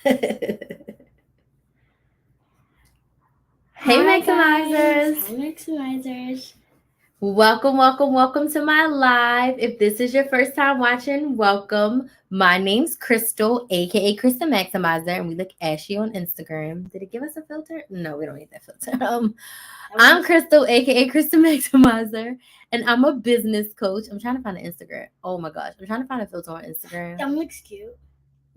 Hey, Hi Maximizers. guys! Hi Maximizers! Welcome to my live. If this is your first time watching, welcome. My name's Crystal, aka Krista Maximizer, and we look ashy on Instagram. Did it give us a filter? No, we don't need that filter. I'm Crystal, aka Krista Maximizer, and I'm a business coach. I'm trying to find an Instagram. Oh my gosh, I'm trying to find a filter on Instagram. That looks cute.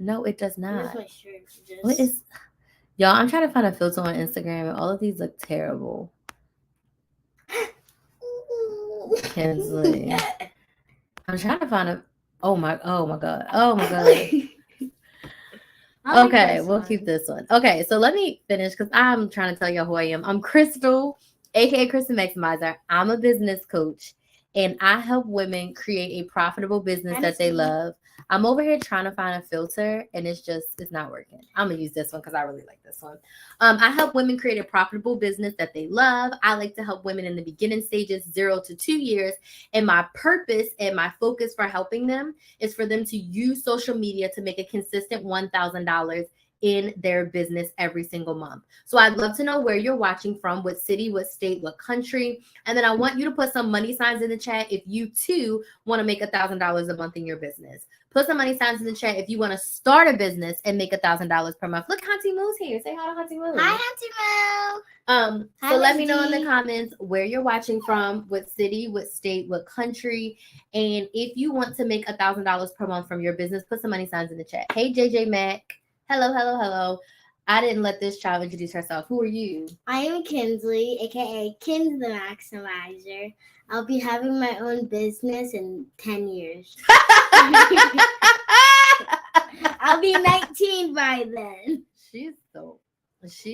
No, it does Where's not. my shirt? What is y'all? I'm trying to find a filter on Instagram, and all of these look terrible. Kinsley. I'm trying to find a. Oh my god. Okay, we'll keep this one. Okay, so let me finish because I'm trying to tell y'all who I am. I'm Crystal, aka Kristen Maximizer. I'm a business coach and I help women create a profitable business that they love. I'm over here trying to find a filter and it's not working. I'm gonna use this one because I really like this one. I help women create a profitable business that they love. I like to help women in the beginning stages, 0 to 2 years. And my purpose and my focus for helping them is for them to use social media to make a consistent $1,000 in their business every single month. So I'd love to know where you're watching from, what city, what state, what country. And then I want you to put some money signs in the chat if you too want to make $1,000 a month in your business. Put some money signs in the chat if you want to start a business and make $1,000 per month. Look, Hunty Moo's here. Say hi to Hunty Moo. Hi Hunty Moo! So let me know in the comments where you're watching from, what city, what state, what country, and if you want to make $1,000 per month from your business, put some money signs in the chat. Hey, JJ Mac. Hello. I didn't let this child introduce herself. Who are you? I am Kinsley, aka Kins the Maximizer. I'll be having my own business in 10 years. I'll be 19 by then. She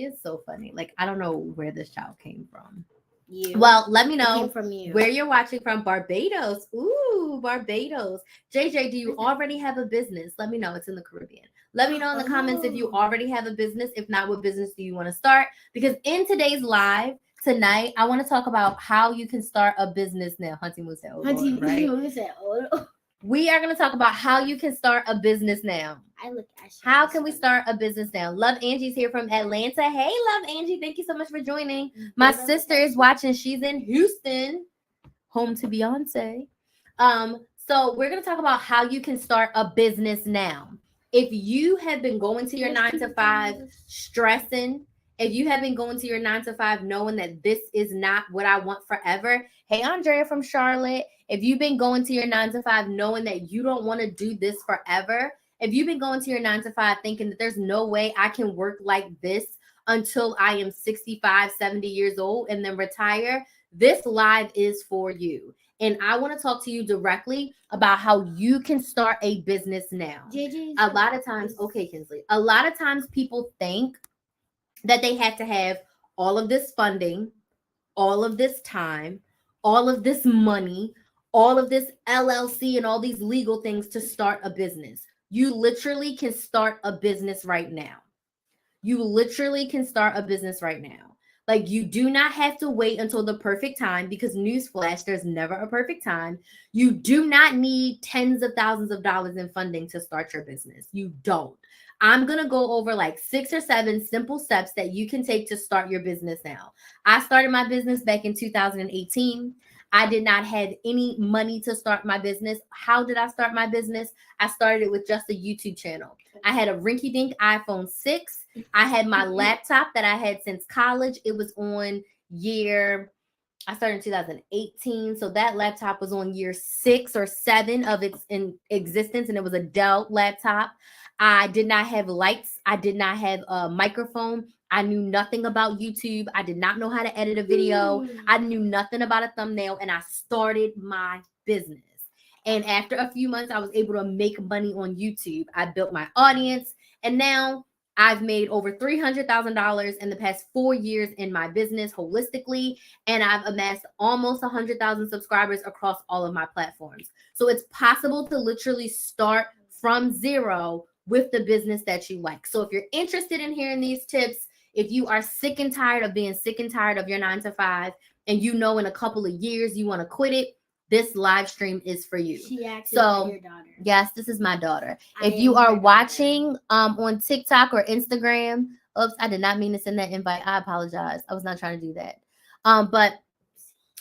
is so funny. Like, I don't know where this child came from. You. Well, let me know from you. where you're watching from. Barbados. Ooh, Barbados. JJ, do you already have a business? Let me know. It's in the Caribbean. Let me know in the comments if you already have a business. If not, what business do you want to start? Because in today's live tonight, I want to talk about how you can start a business now. Hunty Moo said, right? We are going to talk about how you can start a business now. How can we start a business now? Love Angie's here from Atlanta. Hey, Love Angie. Thank you so much for joining. My sister is watching. She's in Houston, home to Beyonce. So we're going to talk about how you can start a business now. If you have been going to your 9 to 5 stressing, if you have been going to your 9 to 5 knowing that this is not what I want forever, hey, Andrea from Charlotte, if you've been going to your 9 to 5 knowing that you don't want to do this forever, if you've been going to your 9 to 5 thinking that there's no way I can work like this until I am 65, 70 years old and then retire, this live is for you. And I want to talk to you directly about how you can start a business now. A lot of times, okay, Kinsley, a lot of times people think that they have to have all of this funding, all of this time, all of this money, all of this LLC and all these legal things to start a business. You literally can start a business right now. You literally can start a business right now. Like, you do not have to wait until the perfect time, because newsflash, there's never a perfect time. You do not need tens of thousands of dollars in funding to start your business. You don't. I'm going to go over like 6 or 7 simple steps that you can take to start your business now. I started my business back in 2018. I did not have any money to start my business. How did I start my business? I started it with just a YouTube channel. I had a rinky-dink iPhone 6. I had my laptop that I had since college. It was on I started in 2018. So that laptop was on year 6 or 7 of its in existence. And it was a Dell laptop. I did not have lights. I did not have a microphone. I knew nothing about YouTube. I did not know how to edit a video. I knew nothing about a thumbnail. And I started my business. And after a few months, I was able to make money on YouTube. I built my audience. And now I've made over $300,000 in the past 4 years in my business holistically. And I've amassed almost 100,000 subscribers across all of my platforms. So it's possible to literally start from zero with the business that you like. So if you're interested in hearing these tips, if you are sick and tired of being sick and tired of your 9 to 5, and you know in a couple of years you want to quit it, this live stream is for you. She actually So, your daughter. Yes, this is my daughter. I If you am her are daughter. watching on TikTok or Instagram, oops, I did not mean to send that invite. I apologize. I was not trying to do that. But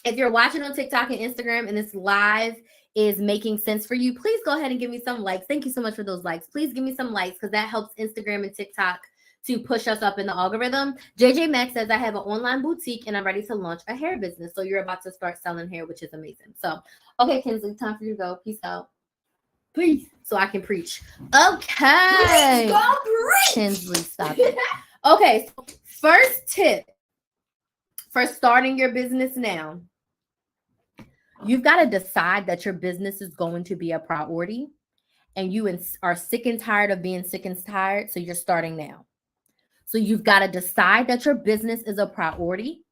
if you're watching on TikTok and Instagram and this live is making sense for you, please go ahead and give me some likes. Thank you so much for those likes. Please give me some likes because that helps Instagram and TikTok to push us up in the algorithm. JJ Max says, I have an online boutique and I'm ready to launch a hair business. So you're about to start selling hair, which is amazing. So, okay, Kinsley, time for you to go. Peace out. Please. So I can preach. Okay. Please go preach. Kinsley, stop it. Okay, so first tip for starting your business now. You've got to decide that your business is going to be a priority and you are sick and tired of being sick and tired. So you're starting now. So you've got to decide that your business is a priority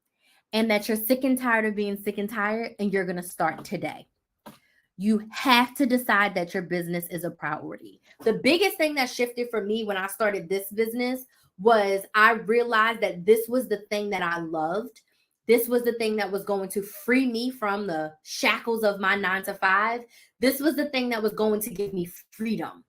and that you're sick and tired of being sick and tired and you're going to start today. You have to decide that your business is a priority. The biggest thing that shifted for me when I started this business was I realized that this was the thing that I loved. This was the thing that was going to free me from the shackles of my 9-to-5. This was the thing that was going to give me freedom.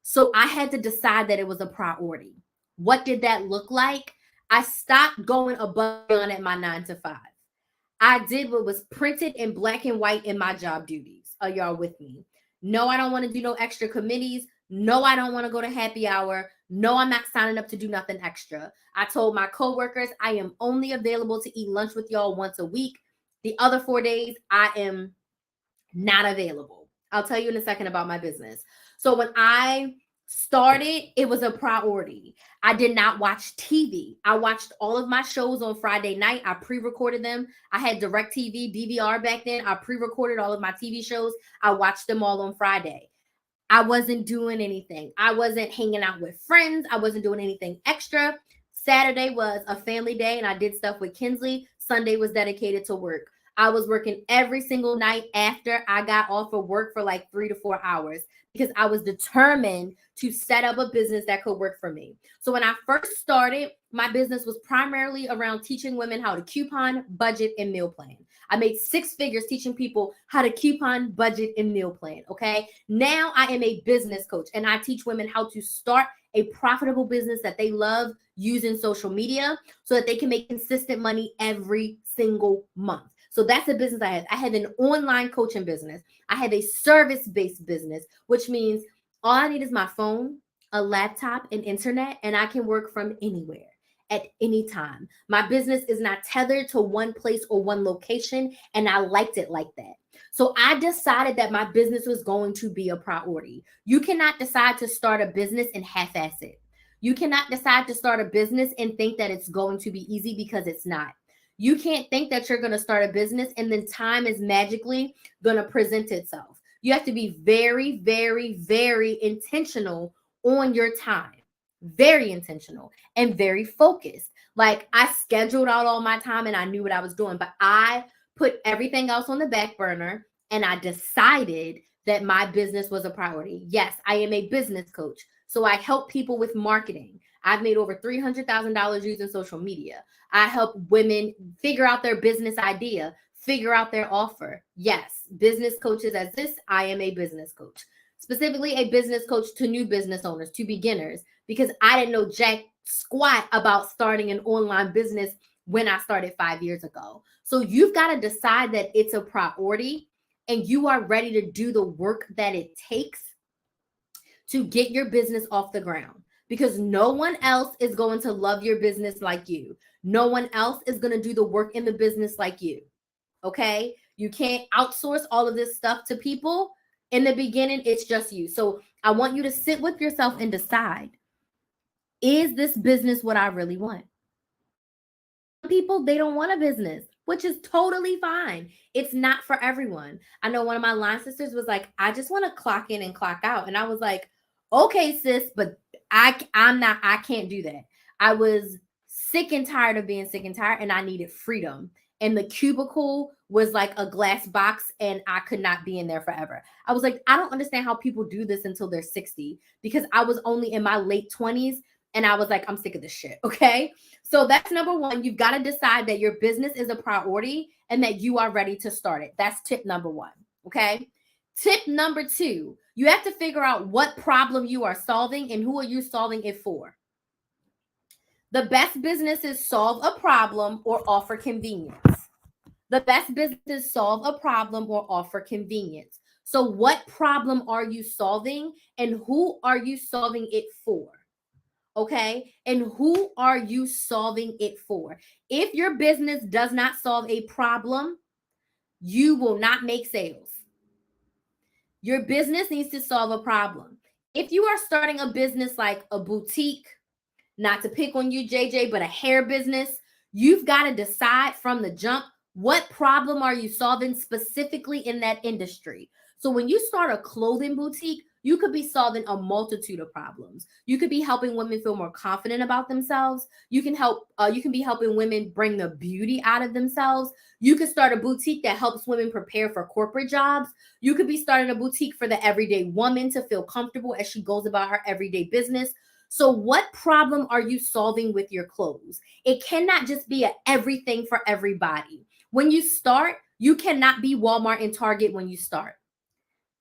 So I had to decide that it was a priority. What did that look like? I stopped going above and beyond at my 9-to-5. I did what was printed in black and white in my job duties. Are y'all with me? No, I don't want to do no extra committees. No, I don't want to go to happy hour. No, I'm not signing up to do nothing extra. I told my coworkers I am only available to eat lunch with y'all once a week. The other 4 days, I am not available. I'll tell you in a second about my business. So when I started, it was a priority. I did not watch TV. I watched all of my shows on Friday night. I pre-recorded them. I had DirecTV, DVR back then. I pre-recorded all of my TV shows. I watched them all on Friday. I wasn't doing anything. I wasn't hanging out with friends. I wasn't doing anything extra. Saturday was a family day and I did stuff with Kinsley. Sunday was dedicated to work. I was working every single night after I got off of work for like 3 to 4 hours because I was determined to set up a business that could work for me. So when I first started, my business was primarily around teaching women how to coupon, budget, and meal plan. I made 6 figures teaching people how to coupon, budget, and meal plan, okay? Now I am a business coach and I teach women how to start a profitable business that they love using social media so that they can make consistent money every single month. So that's the business I have. I have an online coaching business. I have a service-based business, which means all I need is my phone, a laptop, and internet, and I can work from anywhere at any time. My business is not tethered to one place or one location, and I liked it like that. So I decided that my business was going to be a priority. You cannot decide to start a business and half-ass it. You cannot decide to start a business and think that it's going to be easy because it's not. You can't think that you're going to start a business and then time is magically going to present itself. You have to be very, very, very intentional on your time. Very intentional and very focused. Like I scheduled out all my time and I knew what I was doing, but I put everything else on the back burner and I decided that my business was a priority. Yes, I am a business coach. So I help people with marketing. I've made over $300,000 using social media. I help women figure out their business idea, figure out their offer. Yes, business coaches as this, I am a business coach. Specifically a business coach to new business owners, to beginners, because I didn't know jack squat about starting an online business when I started 5 years ago. So you've got to decide that it's a priority and you are ready to do the work that it takes to get your business off the ground, because no one else is going to love your business like you. No one else is going to do the work in the business like you. Okay? You can't outsource all of this stuff to people. In the beginning, it's just you. So I want you to sit with yourself and decide, is this business what I really want? People, they don't want a business, which is totally fine. It's not for everyone. I know one of my line sisters was like, I just want to clock in and clock out. And I was like, okay, sis, but I can't do that. I was sick and tired of being sick and tired and I needed freedom. And the cubicle was like a glass box and I could not be in there forever. I was like, I don't understand how people do this until they're 60, because I was only in my late 20s And I was like, I'm sick of this shit. Okay. So that's number one. You've got to decide that your business is a priority and that you are ready to start it. That's tip number one. Okay. Tip number two, you have to figure out what problem you are solving and who are you solving it for. The best businesses solve a problem or offer convenience. The best businesses solve a problem or offer convenience. So what problem are you solving and who are you solving it for? Okay. And who are you solving it for? If your business does not solve a problem, you will not make sales. Your business needs to solve a problem. If you are starting a business like a boutique, not to pick on you, JJ, but a hair business, you've got to decide from the jump, what problem are you solving specifically in that industry? So when you start a clothing boutique, you could be solving a multitude of problems. You could be helping women feel more confident about themselves. You can be helping women bring the beauty out of themselves. You could start a boutique that helps women prepare for corporate jobs. You could be starting a boutique for the everyday woman to feel comfortable as she goes about her everyday business. So what problem are you solving with your clothes? It cannot just be everything for everybody. When you start, you cannot be Walmart and Target when you start.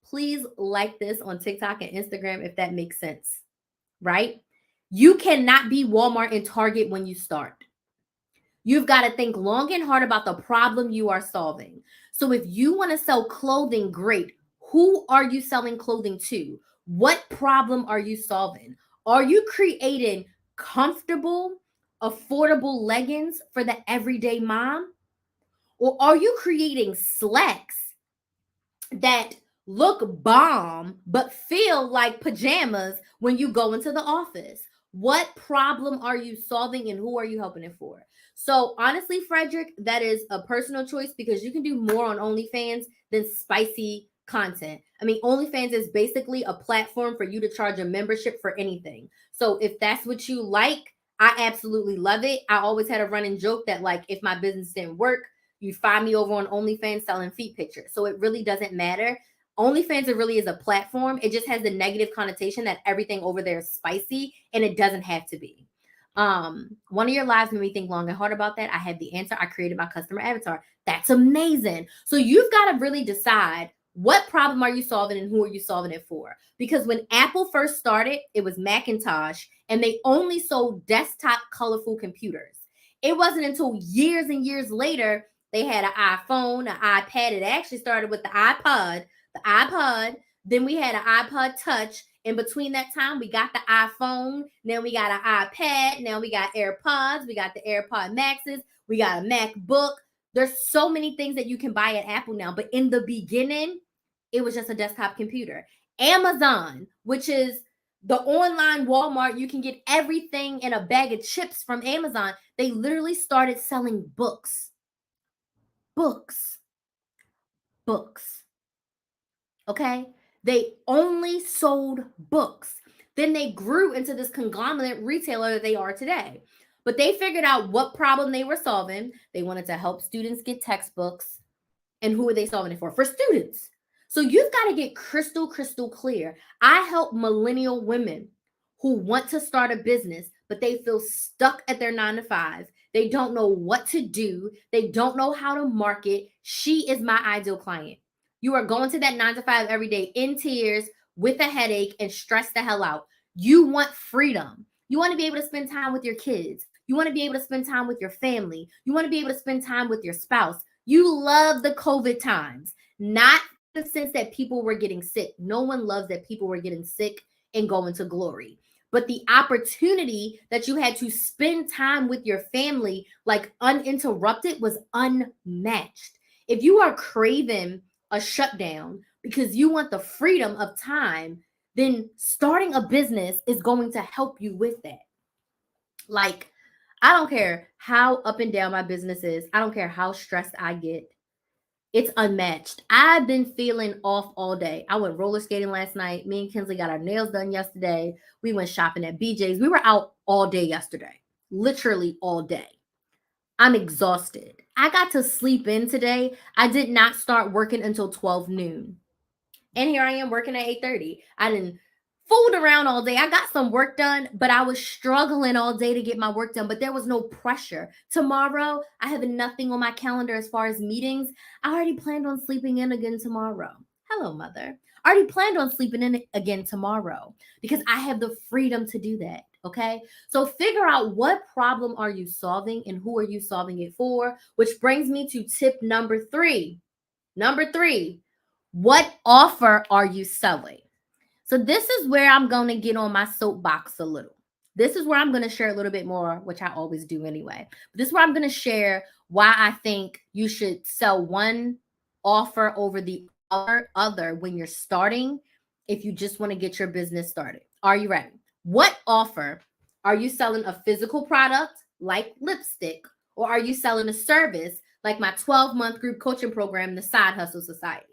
Please like this on TikTok and Instagram if that makes sense, right? You cannot be Walmart and Target when you start. You've got to think long and hard about the problem you are solving. So if you want to sell clothing, great. Who are you selling clothing to? What problem are you solving? Are you creating comfortable, affordable leggings for the everyday mom? Or are you creating slacks that look bomb but feel like pajamas when you go into the office? What problem are you solving and who are you helping it for? So honestly, Frederick, that is a personal choice because you can do more on OnlyFans than spicy content. I mean, OnlyFans is basically a platform for you to charge a membership for anything. So if that's what you like, I absolutely love it. I always had a running joke that like if my business didn't work, you find me over on OnlyFans selling feet pictures. So it really doesn't matter. OnlyFans, it really is a platform. It just has the negative connotation that everything over there is spicy, and it doesn't have to be. One of your lives made me think long and hard about that. I had the answer. I created my customer avatar. That's amazing. So you've got to really decide what problem are you solving and who are you solving it for? Because when Apple first started, it was Macintosh, and they only sold desktop colorful computers. It wasn't until years and years later they had an iPhone, an iPad. It actually started with the iPod. Then we had an iPod Touch. In between that time, we got the iPhone. Then we got an iPad. Now we got AirPods. We got the AirPod Maxes. We got a MacBook. There's so many things that you can buy at Apple now. But in the beginning, it was just a desktop computer. Amazon, which is the online Walmart, you can get everything in a bag of chips from Amazon. They literally started selling books. Books. Okay? They only sold books. Then they grew into this conglomerate retailer that they are today. But they figured out what problem they were solving. They wanted to help students get textbooks. And who are they solving it for? For students. So you've got to get crystal clear. I help millennial women who want to start a business, but they feel stuck at their 9-to-5. They don't know what to do. They don't know how to market. She is my ideal client. You are going to that 9-to-5 every day in tears with a headache and stressed the hell out. You want freedom. You want to be able to spend time with your kids. You want to be able to spend time with your family. You want to be able to spend time with your spouse. You love the COVID times, not the sense that people were getting sick. No one loves that people were getting sick and going to glory. But the opportunity that you had to spend time with your family like uninterrupted was unmatched. If you are craving a shutdown because you want the freedom of time, then starting a business is going to help you with that. Like, I don't care how up and down my business is. I don't care how stressed I get. It's unmatched. I've been feeling off all day. I went roller skating last night. Me and Kinsley got our nails done yesterday. We went shopping at BJ's. We were out all day yesterday, literally all day. I'm exhausted. I got to sleep in today. I did not start working until 12 noon. And here I am working at 8:30. I didn't fooled around all day. I got some work done, but I was struggling all day to get my work done, but there was no pressure. Tomorrow, I have nothing on my calendar as far as meetings. I already planned on sleeping in again tomorrow. Hello, mother. I already planned on sleeping in again tomorrow because I have the freedom to do that. Okay. So figure out what problem are you solving and who are you solving it for, which brings me to tip number 3. Number 3, what offer are you selling? So this is where I'm going to get on my soapbox a little. This is where I'm going to share a little bit more, which I always do anyway. But this is where I'm going to share why I think you should sell one offer over the other when you're starting, if you just want to get your business started. Are you ready? What offer are you selling? A physical product like lipstick, or are you selling a service like my 12-month group coaching program, the Side Hustle Society?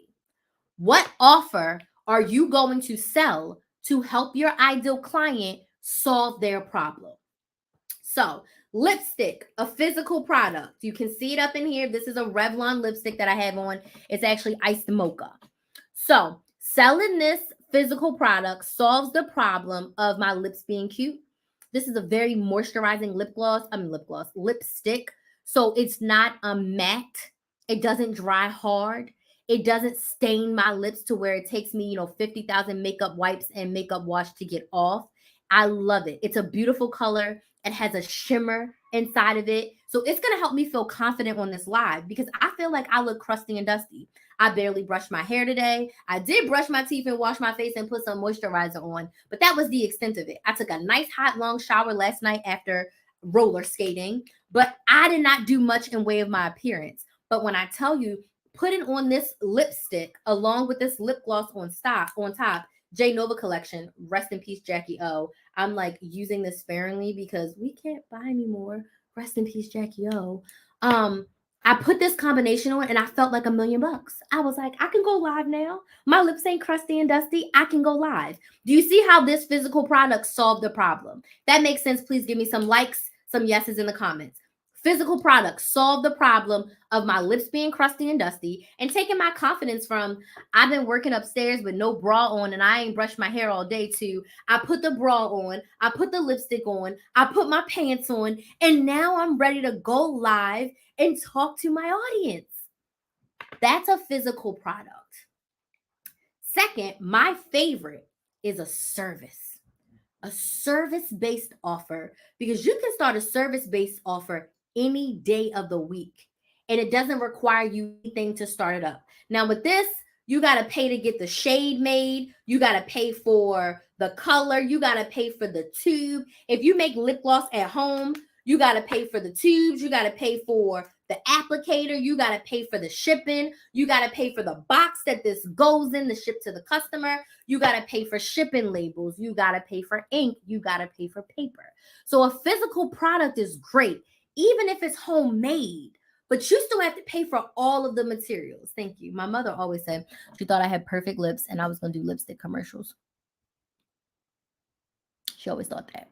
What offer are you going to sell to help your ideal client solve their problem? So, lipstick, a physical product. You can see it up in here. This is a Revlon lipstick that I have on. It's actually iced mocha. So, selling this physical product solves the problem of my lips being cute. This is a very moisturizing lipstick. So, it's not a matte. It doesn't dry hard. It doesn't stain my lips to where it takes me, 50,000 makeup wipes and makeup wash to get off. I love it. It's a beautiful color. It has a shimmer inside of it. So it's going to help me feel confident on this live because I feel like I look crusty and dusty. I barely brushed my hair today. I did brush my teeth and wash my face and put some moisturizer on, but that was the extent of it. I took a nice hot long shower last night after roller skating, but I did not do much in way of my appearance. But when I tell you, putting on this lipstick along with this lip gloss on top, J Nova collection, rest in peace, Jackie O. I'm like using this sparingly because we can't buy anymore. Rest in peace, Jackie O. I put this combination on and I felt like $1 million. I was like, I can go live now. My lips ain't crusty and dusty. I can go live. Do you see how this physical product solved the problem? That makes sense. Please give me some likes, some yeses in the comments. Physical products solve the problem of my lips being crusty and dusty and taking my confidence from I've been working upstairs with no bra on and I ain't brushed my hair all day to I put the bra on, I put the lipstick on, I put my pants on, and now I'm ready to go live and talk to my audience. That's a physical product. Second, my favorite is a service-based offer, because you can start a service-based offer any day of the week and it doesn't require you anything to start it up. Now with this, you got to pay to get the shade made. You got to pay for the color. You got to pay for the tube. If you make lip gloss at home, you got to pay for the tubes. You got to pay for the applicator. You got to pay for the shipping. You got to pay for the box that this goes in to ship to the customer. You got to pay for shipping labels. You got to pay for ink. You got to pay for paper. So a physical product is great, even if it's homemade, but you still have to pay for all of the materials. Thank you. My mother always said she thought I had perfect lips and I was going to do lipstick commercials. She always thought that.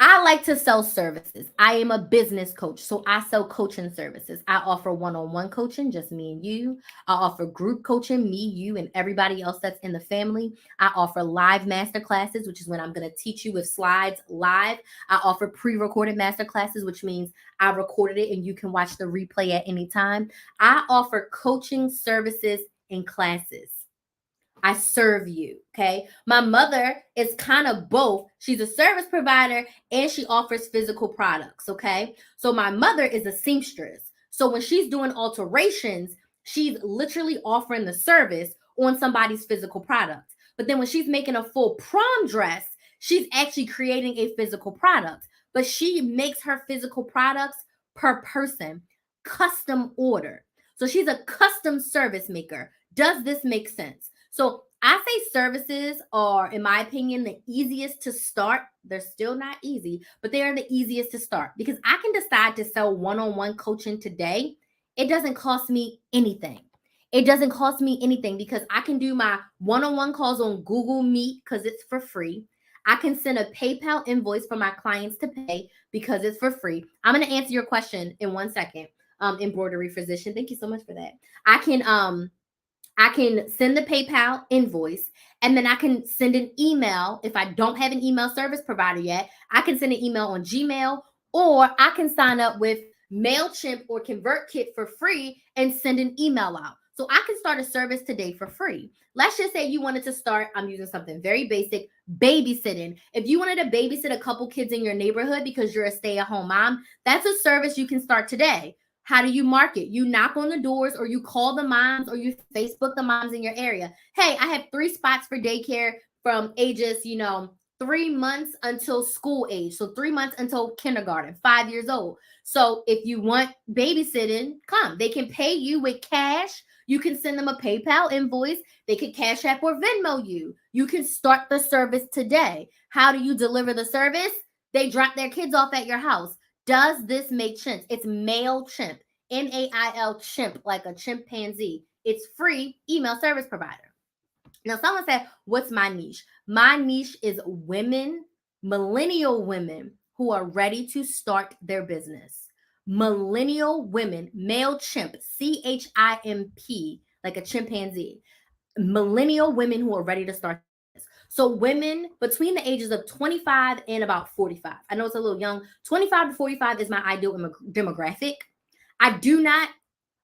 I like to sell services. I am a business coach, so I sell coaching services. I offer one-on-one coaching, just me and you. I offer group coaching, me, you, and everybody else that's in the family. I offer live master classes, which is when I'm going to teach you with slides live. I offer pre-recorded master classes, which means I recorded it and you can watch the replay at any time. I offer coaching services and classes. I serve you, okay? My mother is kind of both. She's a service provider and she offers physical products, okay? So my mother is a seamstress. So when she's doing alterations, she's literally offering the service on somebody's physical product. But then when she's making a full prom dress, she's actually creating a physical product. But she makes her physical products per person, custom order. So she's a custom service maker. Does this make sense? So I say services are, in my opinion, the easiest to start. They're still not easy, but they are the easiest to start because I can decide to sell one-on-one coaching today. It doesn't cost me anything. It doesn't cost me anything because I can do my one-on-one calls on Google Meet because it's for free. I can send a PayPal invoice for my clients to pay because it's for free. I'm going to answer your question in 1 second. Embroidery physician. Thank you so much for that. I can send the PayPal invoice, and then I can send an email. If I don't have an email service provider yet, I can send an email on Gmail, or I can sign up with MailChimp or ConvertKit for free and send an email out. So I can start a service today for free. Let's just say you wanted to start, I'm using something very basic, babysitting. If you wanted to babysit a couple kids in your neighborhood because you're a stay-at-home mom, that's a service you can start today. How do you market? You knock on the doors, or you call the moms, or you Facebook the moms in your area. Hey, I have 3 spots for daycare from ages, 3 months until school age. So 3 months until kindergarten, 5 years old. So if you want babysitting, come. They can pay you with cash. You can send them a PayPal invoice. They could Cash App or Venmo you. You can start the service today. How do you deliver the service? They drop their kids off at your house. Does this make sense? It's MailChimp, MAIL chimp, like a chimpanzee. It's free email service provider. Now, someone said, what's my niche? My niche is women, millennial women who are ready to start their business. Millennial women, MailChimp, CHIMP, like a chimpanzee. Millennial women who are ready to start. So women between the ages of 25 and about 45. I know it's a little young. 25 to 45 is my ideal demographic. I do not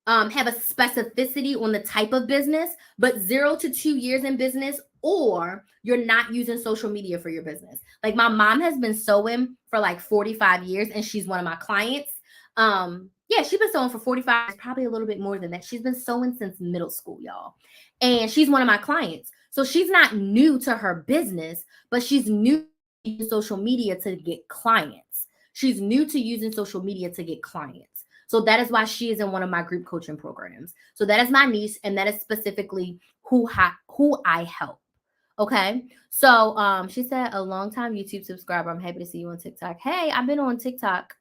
have a specificity on the type of business, but 0 to 2 years in business, or you're not using social media for your business. Like my mom has been sewing for like 45 years, and she's one of my clients. Yeah, she's been sewing for 45 years, probably a little bit more than that. She's been sewing since middle school, y'all. And she's one of my clients. So she's not new to her business, but she's new to social media to get clients. She's new to using social media to get clients. So that is why she is in one of my group coaching programs. So that is my niche, and that is specifically who I help. Okay. So she said, a long-time YouTube subscriber. I'm happy to see you on TikTok. Hey, I've been on TikTok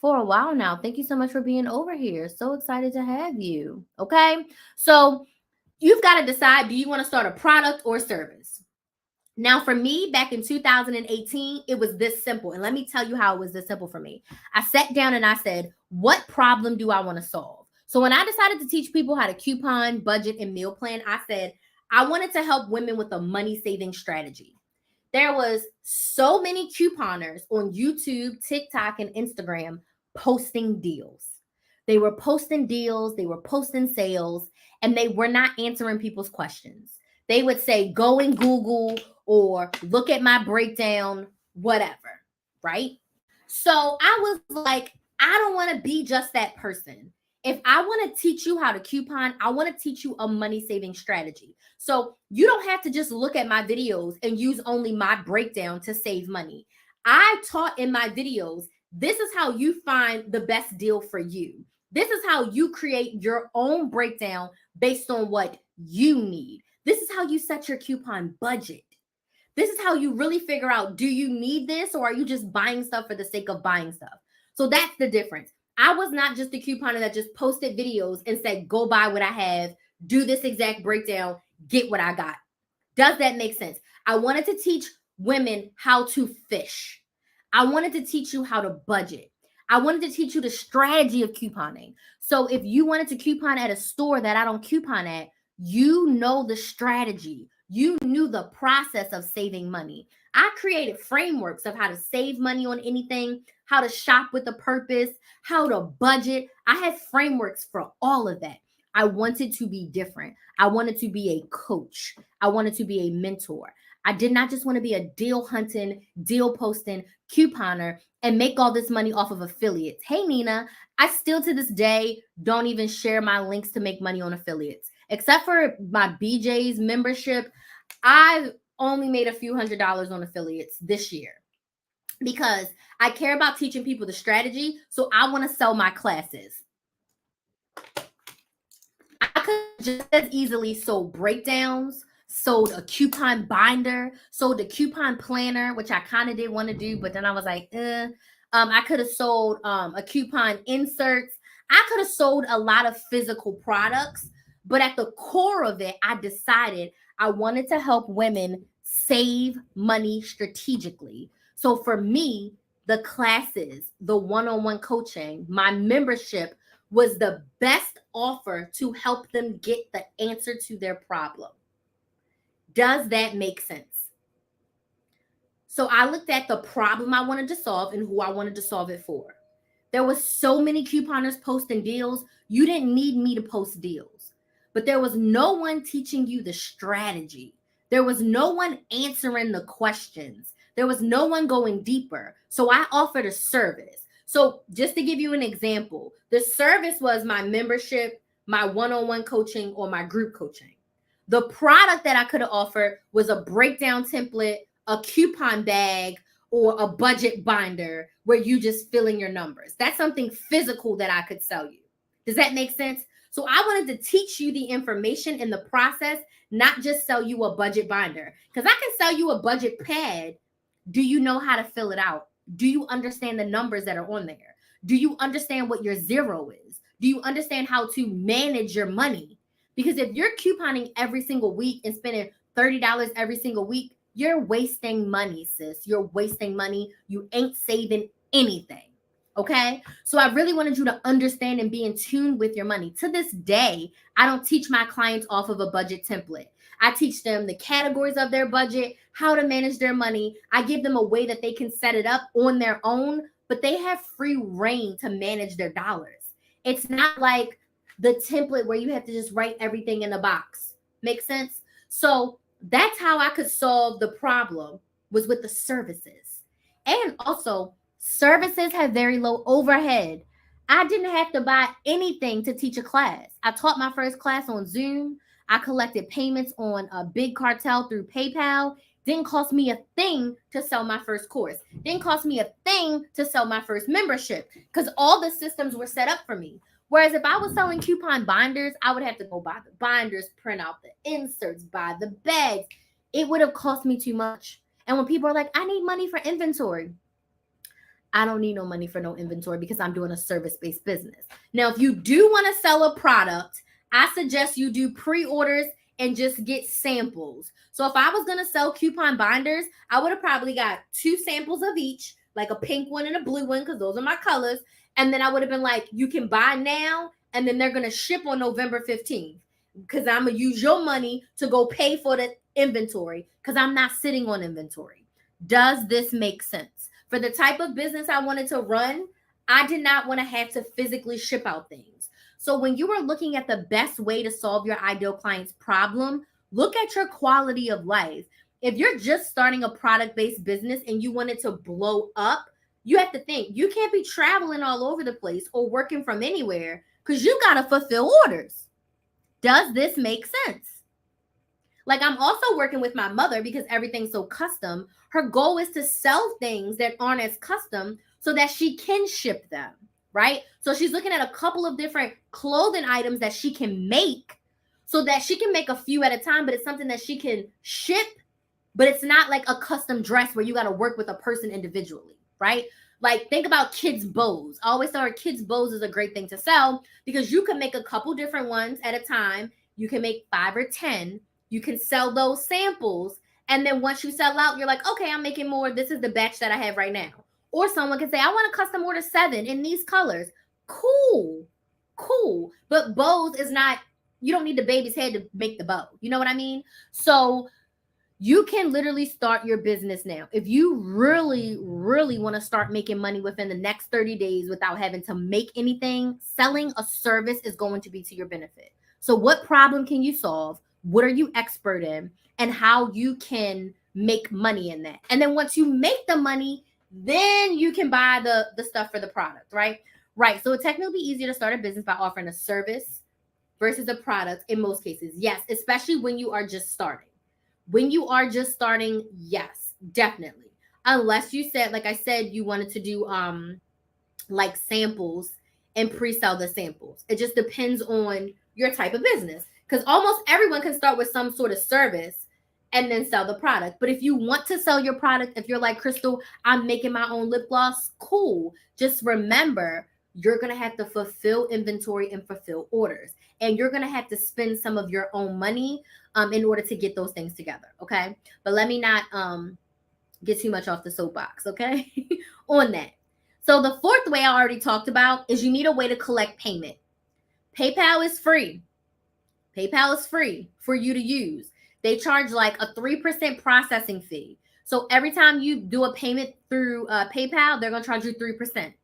for a while now. Thank you so much for being over here. So excited to have you. Okay. So you've got to decide, do you want to start a product or service? Now, for me, back in 2018, it was this simple. And let me tell you how it was this simple for me. I sat down and I said, what problem do I want to solve? So when I decided to teach people how to coupon, budget, and meal plan, I said, I wanted to help women with a money saving strategy. There was so many couponers on YouTube, TikTok, and Instagram posting deals. They were posting deals, they were posting sales, and they were not answering people's questions. They would say, go and Google, or look at my breakdown, whatever, right? So I was like, I don't want to be just that person. If I want to teach you how to coupon, I want to teach you a money saving strategy. So you don't have to just look at my videos and use only my breakdown to save money. I taught in my videos, this is how you find the best deal for you. This is how you create your own breakdown based on what you need. This is how you set your coupon budget. This is how you really figure out, do you need this, or are you just buying stuff for the sake of buying stuff? So that's the difference. I was not just a couponer that just posted videos and said, go buy what I have, do this exact breakdown, get what I got. Does that make sense? I wanted to teach women how to fish. I wanted to teach you how to budget. I wanted to teach you the strategy of couponing. So if you wanted to coupon at a store that I don't coupon at, you know the strategy. You knew the process of saving money. I created frameworks of how to save money on anything, how to shop with a purpose, how to budget. I had frameworks for all of that. I wanted to be different. I wanted to be a coach. I wanted to be a mentor. I did not just want to be a deal hunting, deal posting couponer and make all this money off of affiliates. Hey, Nina, I still to this day don't even share my links to make money on affiliates. Except for my BJ's membership, I've only made a few $100s on affiliates this year because I care about teaching people the strategy. So I want to sell my classes. I could just as easily sold breakdowns, sold a coupon binder, sold a coupon planner, which I kind of did want to do, but then I was like, I could have sold a coupon inserts. I could have sold a lot of physical products. But at the core of it, I decided I wanted to help women save money strategically. So for me, the classes, the one-on-one coaching, my membership was the best offer to help them get the answer to their problem. Does that make sense? So I looked at the problem I wanted to solve and who I wanted to solve it for. There was so many couponers posting deals. You didn't need me to post deals, but there was no one teaching you the strategy. There was no one answering the questions. There was no one going deeper. So I offered a service. So just to give you an example, the service was my membership, my one-on-one coaching, or my group coaching. The product that I could have offered was a breakdown template, a coupon bag, or a budget binder where you just fill in your numbers. That's something physical that I could sell you. Does that make sense? So I wanted to teach you the information in the process, not just sell you a budget binder. Because I can sell you a budget pad. Do you know how to fill it out? Do you understand the numbers that are on there? Do you understand what your zero is? Do you understand how to manage your money? Because if you're couponing every single week and spending $30 every single week, you're wasting money, sis. You're wasting money. You ain't saving anything. Okay? So I really wanted you to understand and be in tune with your money. To this day, I don't teach my clients off of a budget template. I teach them the categories of their budget, how to manage their money. I give them a way that they can set it up on their own, but they have free reign to manage their dollars. It's not like the template where you have to just write everything in a box. Make sense? So that's how I could solve the problem, was with the services. And also, services have very low overhead. I didn't have to buy anything to teach a class. I taught my first class on Zoom. I collected payments on a Big Cartel through PayPal. Didn't cost me a thing to sell my first course. Didn't cost me a thing to sell my first membership because all the systems were set up for me. Whereas if I was selling coupon binders, I would have to go buy the binders, print out the inserts, buy the bags. It would have cost me too much. And when people are like, I need money for inventory, I don't need no money for no inventory because I'm doing a service-based business. Now, if you do want to sell a product, I suggest you do pre-orders and just get samples. So if I was going to sell coupon binders, I would have probably got 2 samples of each, like a pink one and a blue one, because those are my colors. And then I would have been like, you can buy now, and then they're going to ship on November 15th because I'm going to use your money to go pay for the inventory because I'm not sitting on inventory. Does this make sense? For the type of business I wanted to run, I did not want to have to physically ship out things. So when you are looking at the best way to solve your ideal client's problem, look at your quality of life. If you're just starting a product-based business and you want it to blow up, you have to think you can't be traveling all over the place or working from anywhere because you got to fulfill orders. Does this make sense? Like, I'm also working with my mother because everything's so custom. Her goal is to sell things that aren't as custom so that she can ship them, right? So she's looking at a couple of different clothing items that she can make so that she can make a few at a time, but it's something that she can ship, but it's not like a custom dress where you got to work with a person individually. Right? Like, think about kids' bows. I always thought kids' bows is a great thing to sell because you can make a couple different ones at a time. You can make 5 or 10. You can sell those samples. And then once you sell out, you're like, okay, I'm making more. This is the batch that I have right now. Or someone can say, I want a custom order 7 in these colors. Cool. But bows is not, you don't need the baby's head to make the bow. You know what I mean? So you can literally start your business now. If you really, really want to start making money within the next 30 days without having to make anything, selling a service is going to be to your benefit. So what problem can you solve? What are you expert in? And how you can make money in that. And then once you make the money, then you can buy the stuff for the product, right? Right. So it's technically easier to start a business by offering a service versus a product in most cases. Yes, especially when you are just starting. When you are just starting, yes, definitely. Unless you said, like I said, you wanted to do like samples and pre-sell the samples. It just depends on your type of business. Because almost everyone can start with some sort of service and then sell the product. But if you want to sell your product, if you're like, Crystal, I'm making my own lip gloss, cool. Just remember, you're going to have to fulfill inventory and fulfill orders. And you're going to have to spend some of your own money in order to get those things together, okay? But let me not get too much off the soapbox, okay, on that. So the fourth way I already talked about is you need a way to collect payment. PayPal is free. PayPal is free for you to use. They charge like a 3% processing fee. So every time you do a payment through PayPal, they're going to charge you 3%,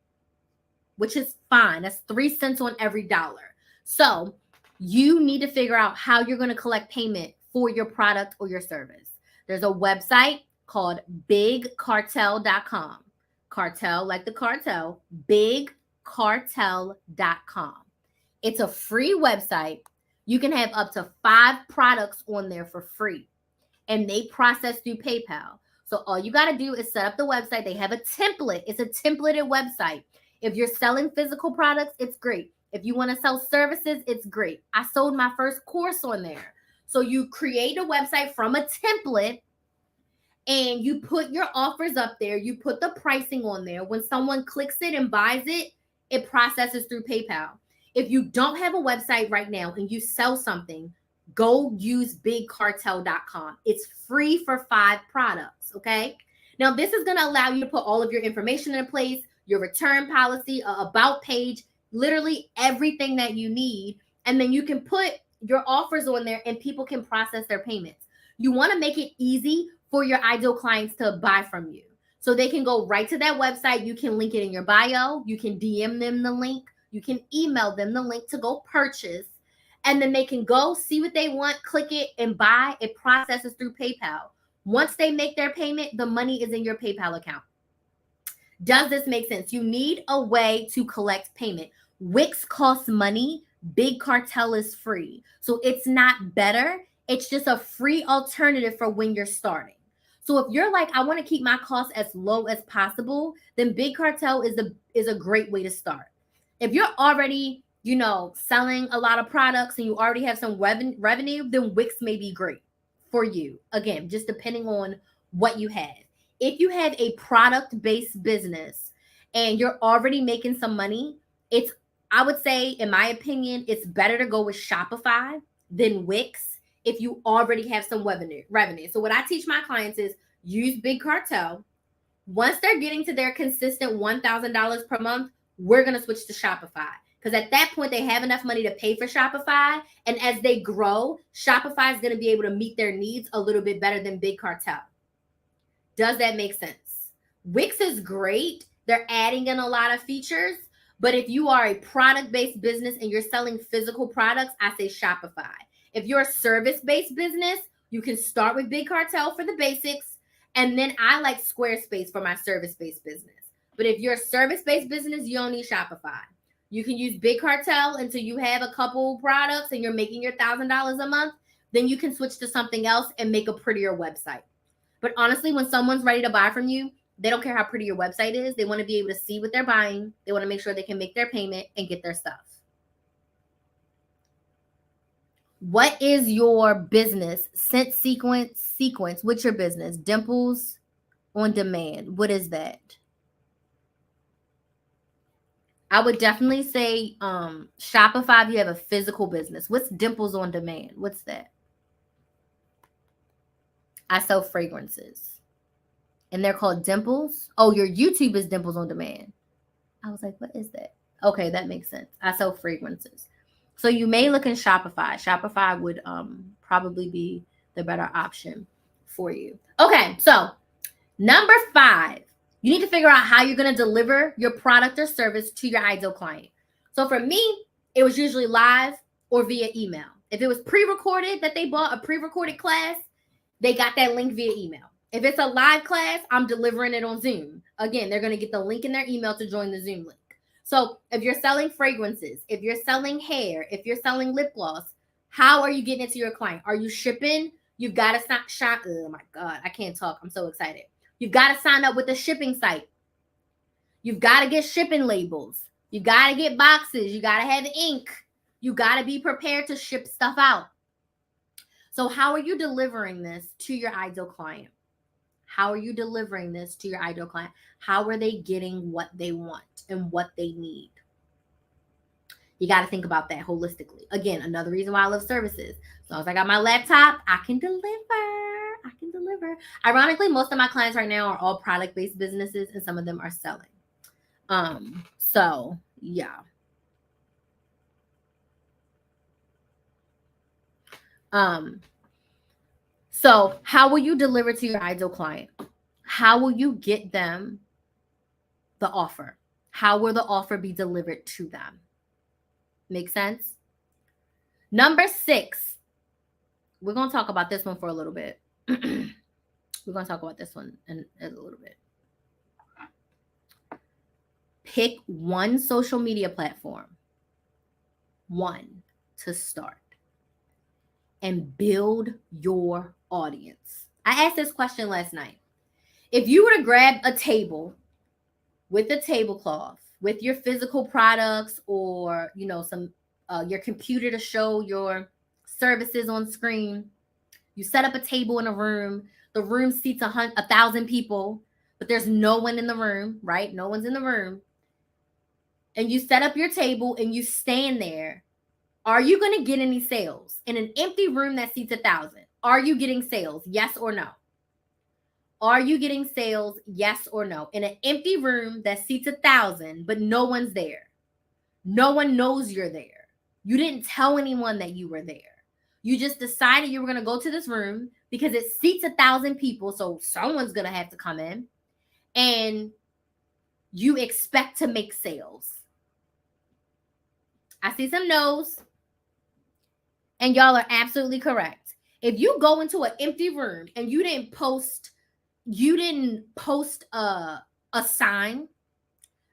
which is fine. That's 3 cents on every dollar. So you need to figure out how you're going to collect payment for your product or your service. There's a website called bigcartel.com. Cartel, like the cartel, bigcartel.com. It's a free website. You can have up to 5 products on there for free, and they process through PayPal. So all you got to do is set up the website. They have a template. It's a templated website. If you're selling physical products, it's great. If you want to sell services, it's great. I sold my first course on there. So you create a website from a template, and you put your offers up there. You put the pricing on there. When someone clicks it and buys it, it processes through PayPal. If you don't have a website right now and you sell something, go use bigcartel.com. It's free for 5 products, okay? Now, this is going to allow you to put all of your information in place, your return policy, about page, literally everything that you need. And then you can put your offers on there and people can process their payments. You want to make it easy for your ideal clients to buy from you. So they can go right to that website. You can link it in your bio. You can DM them the link. You can email them the link to go purchase. And then they can go see what they want, click it, and buy. It processes through PayPal. Once they make their payment, the money is in your PayPal account. Does this make sense? You need a way to collect payment. Wix costs money. Big Cartel is free. So it's not better. It's just a free alternative for when you're starting. So if you're like, I want to keep my costs as low as possible, then Big Cartel is a great way to start. If you're already, selling a lot of products and you already have some revenue, then Wix may be great for you. Again, just depending on what you have. If you have a product-based business and you're already making some money, I would say, in my opinion, it's better to go with Shopify than Wix if you already have some revenue. So what I teach my clients is use Big Cartel. Once they're getting to their consistent $1,000 per month, we're going to switch to Shopify. Because at that point, they have enough money to pay for Shopify. And as they grow, Shopify is going to be able to meet their needs a little bit better than Big Cartel. Does that make sense? Wix is great. They're adding in a lot of features. But if you are a product-based business and you're selling physical products, I say Shopify. If you're a service-based business, you can start with Big Cartel for the basics. And then I like Squarespace for my service-based business. But if you're a service-based business, you don't need Shopify. You can use Big Cartel until you have a couple products and you're making your $1,000 a month. Then you can switch to something else and make a prettier website. But honestly, when someone's ready to buy from you, they don't care how pretty your website is. They want to be able to see what they're buying. They want to make sure they can make their payment and get their stuff. What is your business? Scent sequence. What's your business? Dimples on Demand. What is that? I would definitely say Shopify if you have a physical business. What's Dimples on Demand? What's that? I sell fragrances. And they're called Dimples. Oh, your YouTube is Dimples on Demand. I was like, what is that? Okay, that makes sense. I sell fragrances. So you may look in Shopify. Shopify would probably be the better option for you. Okay, so number 5. You need to figure out how you're going to deliver your product or service to your ideal client. So for me, it was usually live or via email. If it was pre-recorded that they bought a pre-recorded class, they got that link via email. If it's a live class, I'm delivering it on Zoom. Again, they're going to get the link in their email to join the Zoom link. So if you're selling fragrances, if you're selling hair, if you're selling lip gloss, how are you getting it to your client? Are you shipping? You've got to shop. Oh my God, I can't talk. I'm so excited. You've got to sign up with a shipping site. You've got to get shipping labels. You got to get boxes. You got to have ink. You got to be prepared to ship stuff out. So how are you delivering this to your ideal client? How are you delivering this to your ideal client? How are they getting what they want and what they need? You got to think about that holistically. Again, another reason why I love services. As long as I got my laptop, I can deliver. Ironically, most of my clients right now are all product-based businesses and some of them are selling. So yeah. So how will you deliver to your ideal client? How will you get them the offer? How will the offer be delivered to them? Make sense? Number 6, we're going to talk about this one for a little bit. We're going to talk about this one in a little bit. Pick one social media platform, one, to start, and build your audience. I asked this question last night. If you were to grab a table with a tablecloth, with your physical products, or some your computer to show your services on screen, you set up a table in a room. The room seats 1,000 people, but there's no one in the room, right? No one's in the room. And you set up your table and you stand there. Are you going to get any sales in an empty room that seats 1,000? Are you getting sales? Yes or no? Are you getting sales? Yes or no? In an empty room that seats 1,000, but no one's there. No one knows you're there. You didn't tell anyone that you were there. You just decided you were going to go to this room because it seats 1,000 people, so someone's going to have to come in, and you expect to make sales. I see some no's, and y'all are absolutely correct. If you go into an empty room and you didn't post a sign,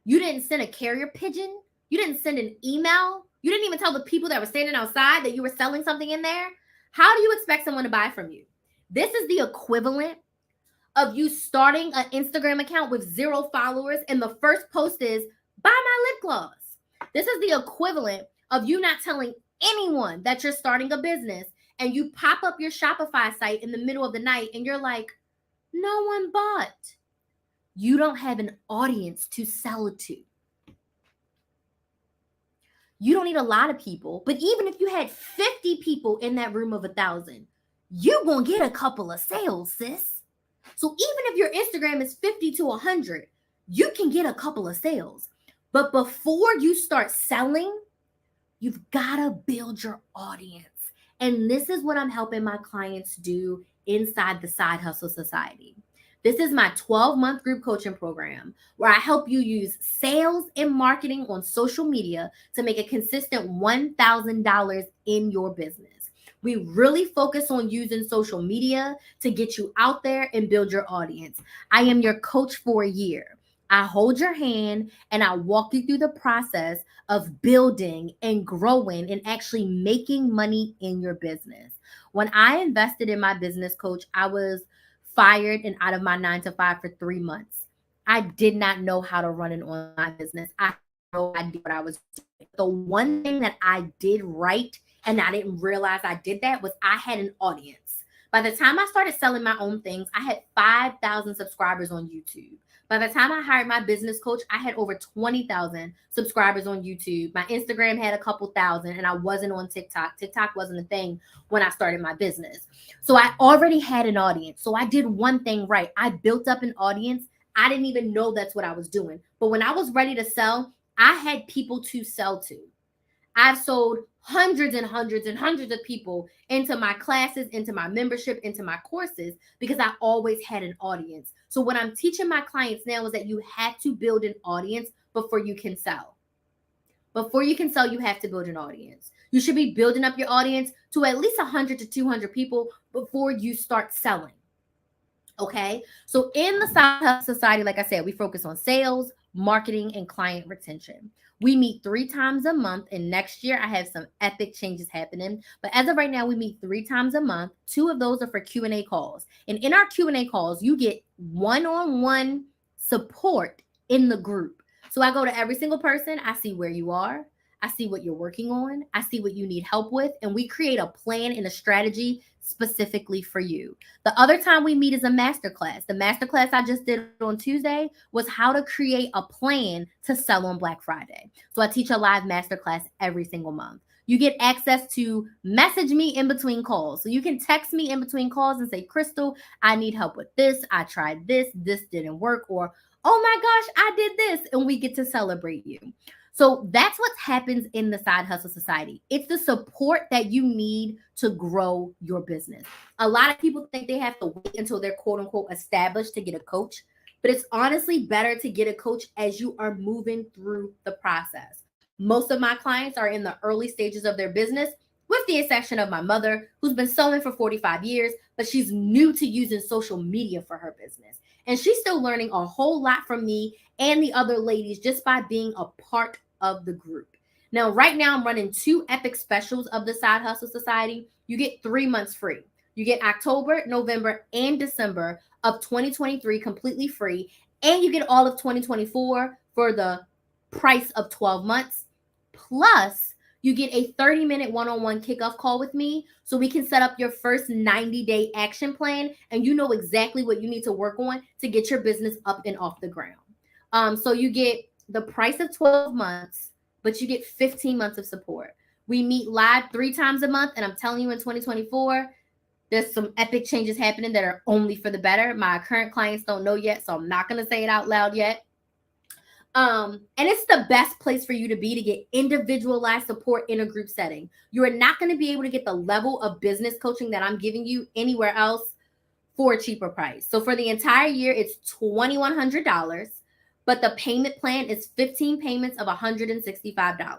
you didn't send a carrier pigeon, you didn't send an email, you didn't even tell the people that were standing outside that you were selling something in there, how do you expect someone to buy from you? This is the equivalent of you starting an Instagram account with 0 followers and the first post is, buy my lip gloss. This is the equivalent of you not telling anyone that you're starting a business, and you pop up your Shopify site in the middle of the night and you're like, no one bought. You don't have an audience to sell it to. You don't need a lot of people, but even if you had 50 people in that room of 1,000, you're going to get a couple of sales, sis. So even if your Instagram is 50 to 100, you can get a couple of sales. But before you start selling, you've got to build your audience. And this is what I'm helping my clients do inside the Side Hustle Society. This is my 12-month group coaching program where I help you use sales and marketing on social media to make a consistent $1,000 in your business. We really focus on using social media to get you out there and build your audience. I am your coach for a year. I hold your hand and I walk you through the process of building and growing and actually making money in your business. When I invested in my business coach, I was fired and out of my 9-to-5 for 3 months. I did not know how to run an online business. I had no idea what I was doing. The one thing that I did right, and I didn't realize I did that, was I had an audience. By the time I started selling my own things, I had 5,000 subscribers on YouTube. By the time I hired my business coach, I had over 20,000 subscribers on YouTube. My Instagram had a couple thousand, and I wasn't on TikTok. TikTok wasn't a thing when I started my business. So I already had an audience. So I did one thing right. I built up an audience. I didn't even know that's what I was doing. But when I was ready to sell, I had people to sell to. I've sold hundreds and hundreds and hundreds of people into my classes, into my membership, into my courses, because I always had an audience. So what I'm teaching my clients now is that you have to build an audience before you can sell. Before you can sell, you have to build an audience. You should be building up your audience to at least 100 to 200 people before you start selling. Okay? So in the Side Hustle Society, like I said, we focus on sales, marketing, and client retention. We meet 3 times a month, and next year I have some epic changes happening. But as of right now, we meet 3 times a month. 2 of those are for Q&A calls. And in our Q&A calls, you get one-on-one support in the group. So I go to every single person. I see where you are. I see what you're working on. I see what you need help with. And we create a plan and a strategy specifically for you. The other time we meet is a masterclass. The masterclass I just did on Tuesday was how to create a plan to sell on Black Friday. So I teach a live masterclass every single month. You get access to message me in between calls. So you can text me in between calls and say, Crystal, I need help with this. I tried this. This didn't work. Or, Oh my gosh, I did this. And we get to celebrate you. So that's what happens in the Side Hustle Society. It's the support that you need to grow your business. A lot of people think they have to wait until they're quote unquote established to get a coach, but it's honestly better to get a coach as you are moving through the process. Most of my clients are in the early stages of their business, with the exception of my mother, who's been sewing for 45 years, but she's new to using social media for her business. And she's still learning a whole lot from me and the other ladies just by being a part of the group. Now, right now, I'm running 2 epic specials of the Side Hustle Society. You get 3 months free. You get October, November, and December of 2023 completely free. And you get all of 2024 for the price of 12 months. Plus, you get a 30-minute one-on-one kickoff call with me so we can set up your first 90-day action plan and you know exactly what you need to work on to get your business up and off the ground. So you get the price of 12 months, but you get 15 months of support. We meet live 3 times a month, and I'm telling you in 2024, there's some epic changes happening that are only for the better. My current clients don't know yet, so I'm not going to say it out loud yet. And it's the best place for you to be to get individualized support in a group setting. You are not going to be able to get the level of business coaching that I'm giving you anywhere else for a cheaper price. So for the entire year, it's $2,100, but the payment plan is 15 payments of $165.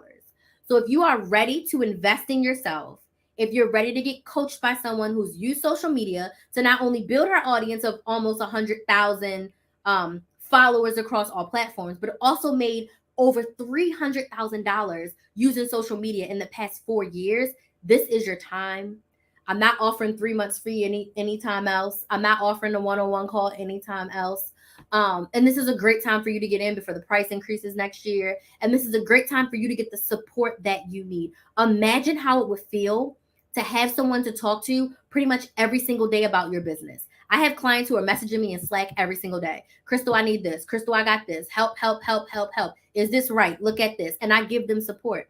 So if you are ready to invest in yourself, if you're ready to get coached by someone who's used social media to not only build her audience of almost 100,000 followers across all platforms, but also made over $300,000 using social media in the past 4 years, this is your time. I'm not offering 3 months free anytime else. I'm not offering a one-on-one call anytime else. And this is a great time for you to get in before the price increases next year. And this is a great time for you to get the support that you need. Imagine how it would feel to have someone to talk to pretty much every single day about your business. I have clients who are messaging me in Slack every single day. Crystal, I need this. Crystal, I got this. Help, help, help, help, help. Is this right? Look at this. And I give them support.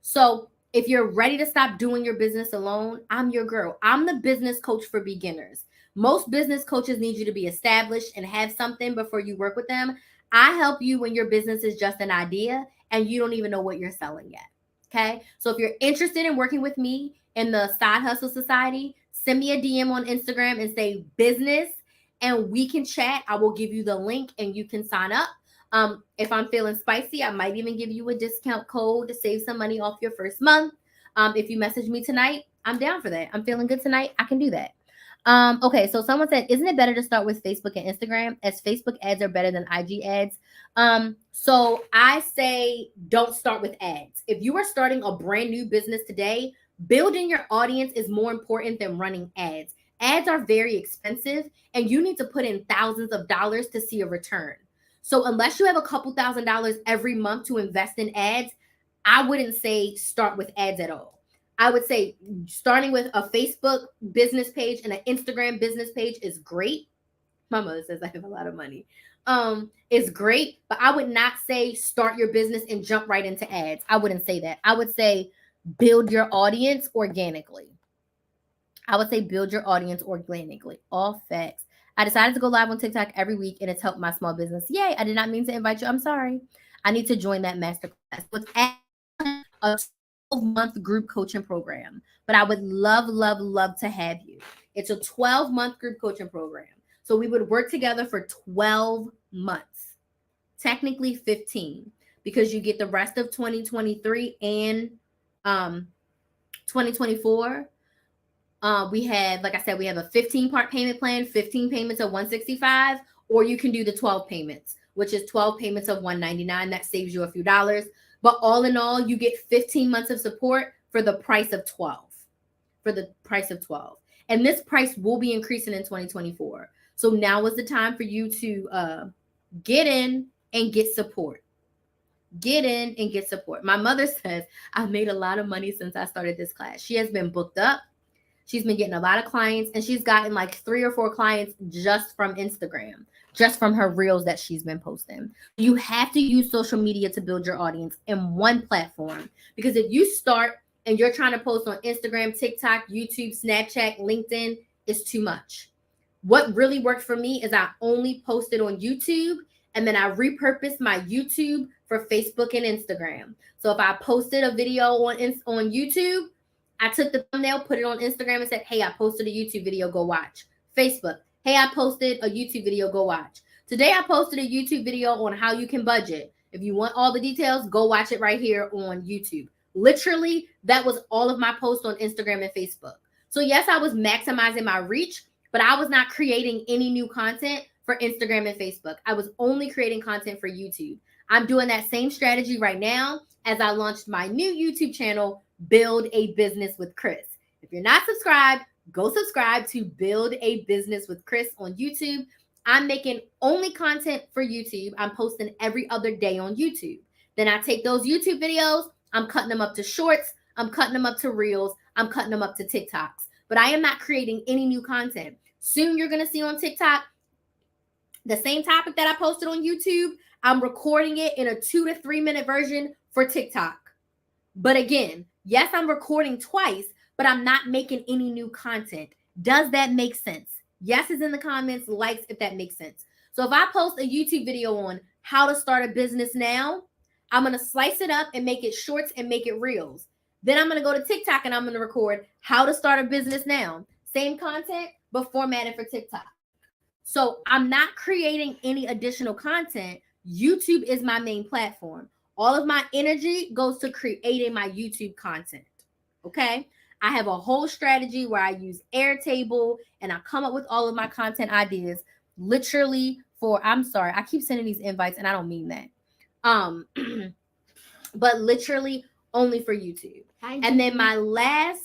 So if you're ready to stop doing your business alone, I'm your girl. I'm the business coach for beginners. Most business coaches need you to be established and have something before you work with them. I help you when your business is just an idea and you don't even know what you're selling yet. Okay. So if you're interested in working with me in the Side Hustle Society, send me a DM on Instagram and say business and we can chat. I will give you the link and you can sign up. If I'm feeling spicy, I might even give you a discount code to save some money off your first month. If you message me tonight, I'm down for that. I'm feeling good tonight. I can do that. Okay, so someone said, isn't it better to start with Facebook and Instagram as Facebook ads are better than IG ads? So I say don't start with ads. If you are starting a brand new business today, building your audience is more important than running ads. Ads are very expensive and you need to put in thousands of dollars to see a return. So unless you have a couple $1,000s every month to invest in ads, I wouldn't say start with ads at all. I would say starting with a Facebook business page and an Instagram business page is great. My mother says I have a lot of money. It's great, but I would not say start your business and jump right into ads. I wouldn't say that. I would say build your audience organically. All facts. I decided to go live on TikTok every week and it's helped my small business. Yay. I did not mean to invite you. I'm sorry. I need to join that masterclass. It's a 12-month group coaching program, but I would love to have you. It's a 12-month group coaching program. So we would work together for 12 months, technically 15, because you get the rest of 2023 and 2024. We have, like I said, we have a 15-part payment plan, 15 payments of $165, or you can do the 12 payments, which is 12 payments of $199. That saves you a few dollars. But all in all, you get 15 months of support for the price of 12. And this price will be increasing in 2024. So now is the time for you to get in and get support. My mother says, I've made a lot of money since I started this class. She has been booked up. She's been getting a lot of clients, and she's gotten like 3 or 4 clients just from Instagram, just from her reels that she's been posting. You have to use social media to build your audience in one platform, because if you start and you're trying to post on Instagram, TikTok, YouTube, Snapchat, LinkedIn, it's too much. What really worked for me is I only posted on YouTube, and then I repurposed my YouTube for Facebook and Instagram. So if I posted a video on YouTube, I took the thumbnail, put it on Instagram, and said, hey, I posted a YouTube video, go watch. Facebook, hey, I posted a YouTube video, go watch. Today I posted a YouTube video on how you can budget. If you want all the details, go watch it right here on YouTube. Literally, that was all of my posts on Instagram and Facebook. So yes, I was maximizing my reach, but I was not creating any new content for Instagram and Facebook. I was only creating content for YouTube. I'm doing that same strategy right now as I launched my new YouTube channel, Build a Business with Chris. If you're not subscribed, go subscribe to Build a Business with Chris on YouTube. I'm making only content for YouTube. I'm posting every other day on YouTube. Then I take those YouTube videos, I'm cutting them up to shorts, I'm cutting them up to reels, I'm cutting them up to TikToks. But I am not creating any new content. Soon you're going to see on TikTok the same topic that I posted on YouTube. I'm recording it in a 2 to 3 minute version for TikTok. But again, yes, I'm recording twice, but I'm not making any new content. Does that make sense? Yes is in the comments, likes if that makes sense. So if I post a YouTube video on how to start a business now, I'm going to slice it up and make it shorts and make it reels. Then I'm going to go to TikTok and I'm going to record how to start a business now. Same content, but formatted for TikTok. So I'm not creating any additional content. YouTube is my main platform. All of my energy goes to creating my YouTube content. Okay? I have a whole strategy where I use Airtable and I come up with all of my content ideas literally for, I'm sorry, I keep sending these invites and I don't mean that. But literally only for YouTube. And then my last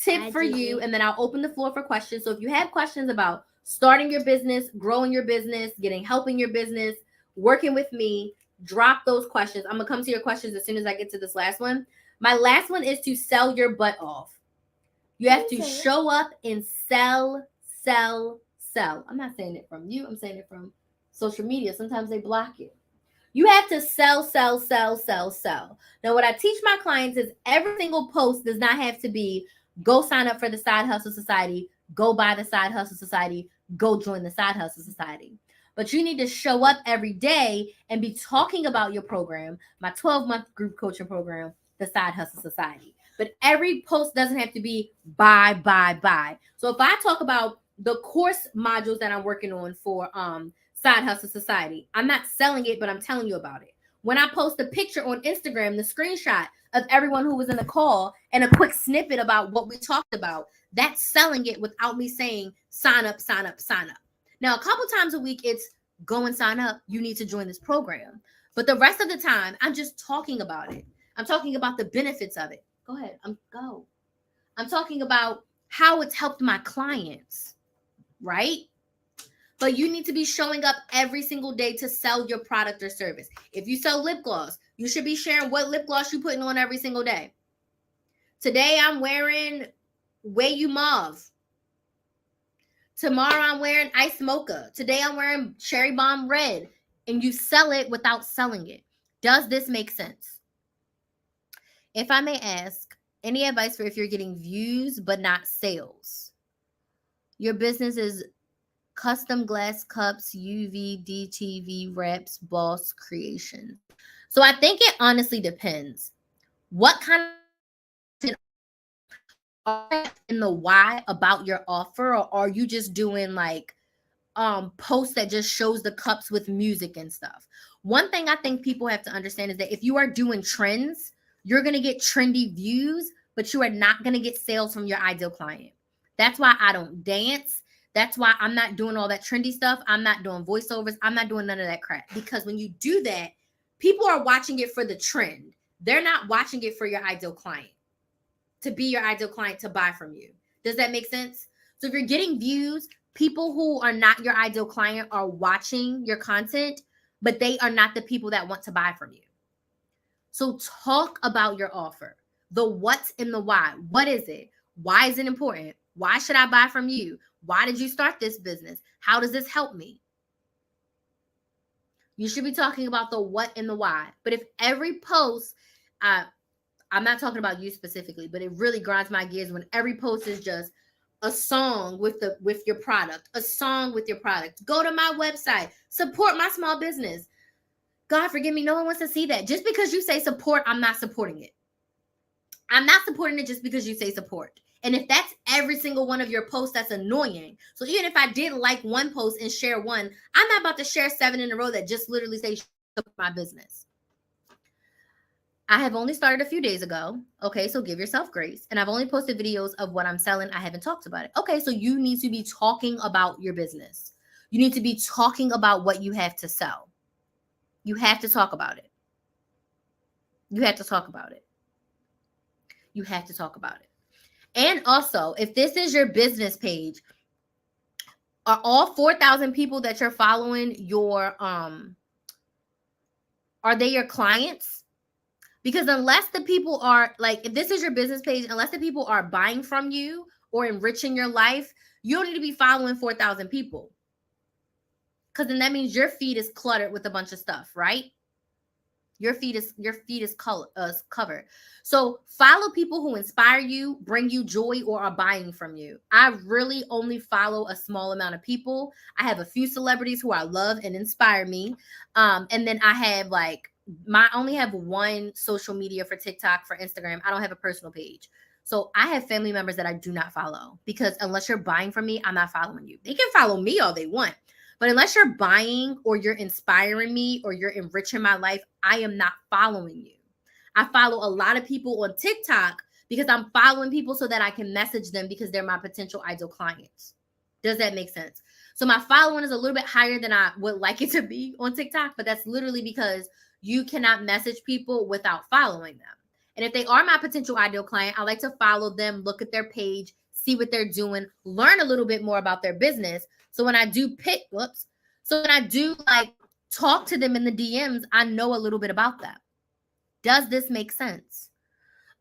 tip for you, and then I'll open the floor for questions. So if you have questions about starting your business, growing your business, helping your business, working with me, drop those questions. I'm going to come to your questions as soon as I get to this last one. My last one is to sell your butt off. You have to show up and sell. I'm not saying it from you. I'm saying it from social media. Sometimes they block it. You have to sell. Now, what I teach my clients is every single post does not have to be go sign up for the Side Hustle Society, go buy the Side Hustle Society, go join the Side Hustle Society. But you need to show up every day and be talking about your program, my 12-month group coaching program, the Side Hustle Society. But every post doesn't have to be buy. So if I talk about the course modules that I'm working on for Side Hustle Society, I'm not selling it, but I'm telling you about it. When I post a picture on Instagram, the screenshot of everyone who was in the call and a quick snippet about what we talked about, that's selling it without me saying sign up. Now, a couple times a week, it's go and sign up. You need to join this program. But the rest of the time, I'm just talking about it. I'm talking about the benefits of it. Go ahead. I'm talking about how it's helped my clients, right? But you need to be showing up every single day to sell your product or service. If you sell lip gloss, you should be sharing what lip gloss you're putting on every single day. Today, I'm wearing Way You Mauve. Tomorrow, I'm wearing Ice Mocha. Today, I'm wearing Cherry Bomb Red. And you sell it without selling it. Does this make sense? If I may ask, any advice for if you're getting views but not sales? Your business is custom glass cups, UV, DTV, wraps, boss creation. So I think it honestly depends. What kind of in the why about your offer, or are you just doing like posts that just shows the cups with music and stuff? One thing I think people have to understand is that if you are doing trends, you're going to get trendy views, but you are not going to get sales from your ideal client. That's why I don't dance. That's why I'm not doing all that trendy stuff. I'm not doing voiceovers. I'm not doing none of that crap. Because when you do that, people are watching it for the trend. They're not watching it for your ideal client, to be your ideal client to buy from you. Does that make sense? So if you're getting views, people who are not your ideal client are watching your content, but they are not the people that want to buy from you. So talk about your offer, the what's and the why. What is it? Why is it important? Why should I buy from you? Why did you start this business? How does this help me? You should be talking about the what and the why. But if every post, I'm not talking about you specifically, but it really grinds my gears when every post is just a song with your product, a song with your product. Go to my website, support my small business. God forgive me, no one wants to see that. Just because you say support, I'm not supporting it. I'm not supporting it just because you say support. And if that's every single one of your posts, that's annoying. So even if I did like one post and share one, I'm not about to share 7 in a row that just literally say support my business. I have only started a few days ago. Okay, so give yourself grace. And I've only posted videos of what I'm selling. I haven't talked about it. Okay, so you need to be talking about your business. You need to be talking about what you have to sell. You have to talk about it. You have to talk about it. You have to talk about it. And also, if this is your business page, are all 4,000 people that you're following are they your clients? Because unless the people are like, if this is your business page, unless the people are buying from you or enriching your life, you don't need to be following 4,000 people. Because then that means your feed is cluttered with a bunch of stuff, right? Your feed is covered. So follow people who inspire you, bring you joy, or are buying from you. I really only follow a small amount of people. I have a few celebrities who I love and inspire me. And then I have I only have one social media for TikTok, for Instagram. I don't have a personal page. So I have family members that I do not follow because unless you're buying from me, I'm not following you. They can follow me all they want. But unless you're buying or you're inspiring me or you're enriching my life, I am not following you. I follow a lot of people on TikTok because I'm following people so that I can message them because they're my potential ideal clients. Does that make sense? So my following is a little bit higher than I would like it to be on TikTok, but that's literally because you cannot message people without following them. And if they are my potential ideal client, I like to follow them, look at their page, see what they're doing, learn a little bit more about their business. So when I do talk to them in the DMs, I know a little bit about them. Does this make sense?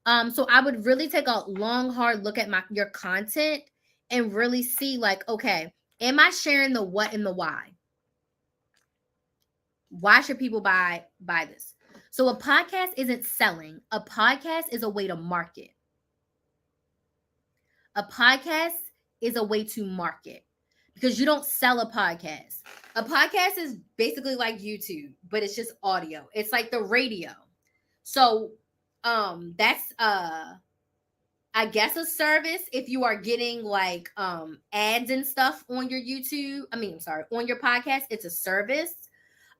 So I would really take a long, hard look at your content and really see okay, am I sharing the what and the why? Why should people buy this? So a podcast isn't selling. A podcast is a way to market. A podcast is a way to market. Because you don't sell a podcast. A podcast is basically like YouTube, but it's just audio. It's like the radio. So that's I guess a service if you are getting ads and stuff on your on your podcast, it's a service.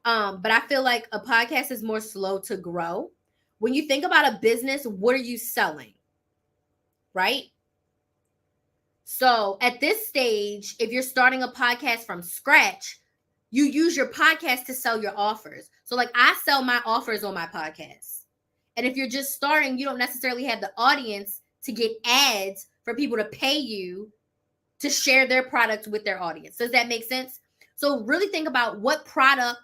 But I feel like a podcast is more slow to grow. When you think about a business, what are you selling? Right? So at this stage, if you're starting a podcast from scratch, you use your podcast to sell your offers. So I sell my offers on my podcast. And if you're just starting, you don't necessarily have the audience to get ads for people to pay you to share their product with their audience. Does that make sense? So really think about what problem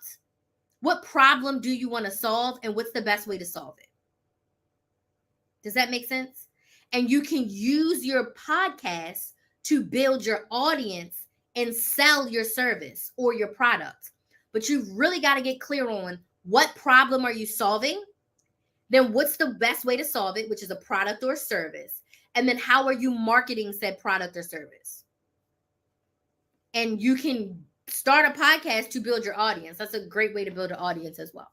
do you want to solve and what's the best way to solve it? Does that make sense? And you can use your podcast to build your audience and sell your service or your product. But you really got to get clear on what problem are you solving? Then what's the best way to solve it, which is a product or service? And then how are you marketing said product or service? And you can start a podcast to build your audience. That's a great way to build an audience as well.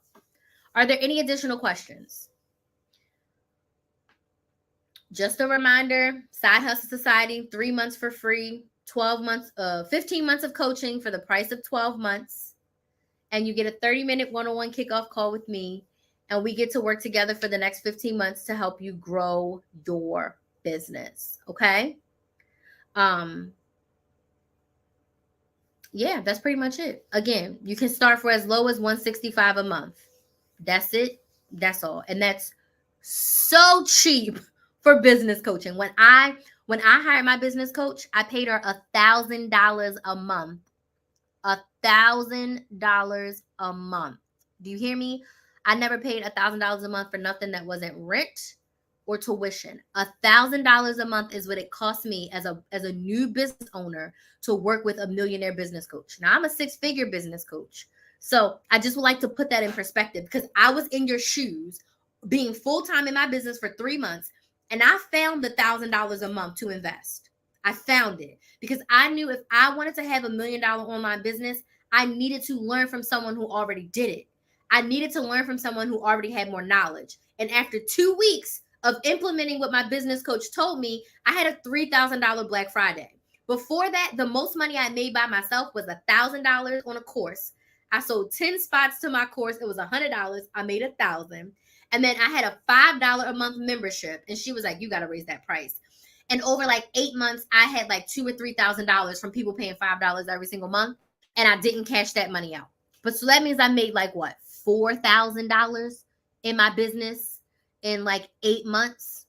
Are there any additional questions? Just a reminder, Side Hustle Society, 3 months for free, 15 months of coaching for the price of 12 months. And you get a 30-minute one-on-one kickoff call with me. And we get to work together for the next 15 months to help you grow your business. Okay? Yeah, that's pretty much it. Again, you can start for as low as $165 a month. That's it. That's all. And that's so cheap for business coaching. When I hired my business coach, I paid her $1,000 a month. $1,000 a month. Do you hear me? I never paid $1,000 a month for nothing that wasn't rent or tuition. $1,000 a month is what it cost me as a new business owner to work with a millionaire business coach. Now I'm a 6-figure business coach. So I just would like to put that in perspective because I was in your shoes being full-time in my business for 3 months. And I found the $1,000 a month to invest. I found it because I knew if I wanted to have $1 million online business, I needed to learn from someone who already did it. I needed to learn from someone who already had more knowledge. And after 2 weeks of implementing what my business coach told me, I had a $3,000 Black Friday. Before that, the most money I made by myself was $1,000 on a course. I sold 10 spots to my course. It was $100. I made $1,000. And then I had a $5 a month membership. And she was like, you got to raise that price. And over like 8 months, I had like $2,000 or $3,000 from people paying $5 every single month. And I didn't cash that money out. But so that means I made like what, $4,000 in my business in like 8 months,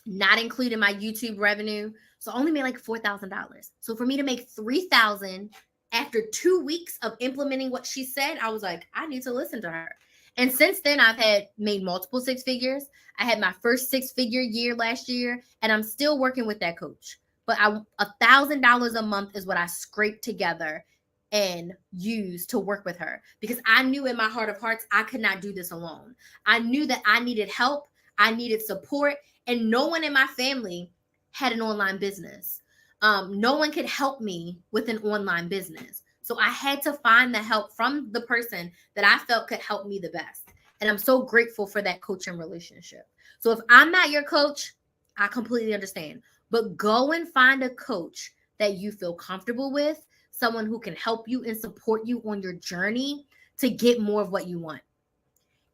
not including my YouTube revenue. So I only made like $4,000. So for me to make $3,000 after 2 weeks of implementing what she said, I was like, I need to listen to her. And since then, I've had made multiple six figures. I had my first 6-figure year last year, and I'm still working with that coach. But $1,000 a month is what I scraped together and use to work with her, because I knew in my heart of hearts, I could not do this alone. I knew that I needed help. I needed support, and no one in my family had an online business. No one could help me with an online business. So I had to find the help from the person that I felt could help me the best. And I'm so grateful for that coaching relationship. So if I'm not your coach, I completely understand. But go and find a coach that you feel comfortable with, someone who can help you and support you on your journey to get more of what you want.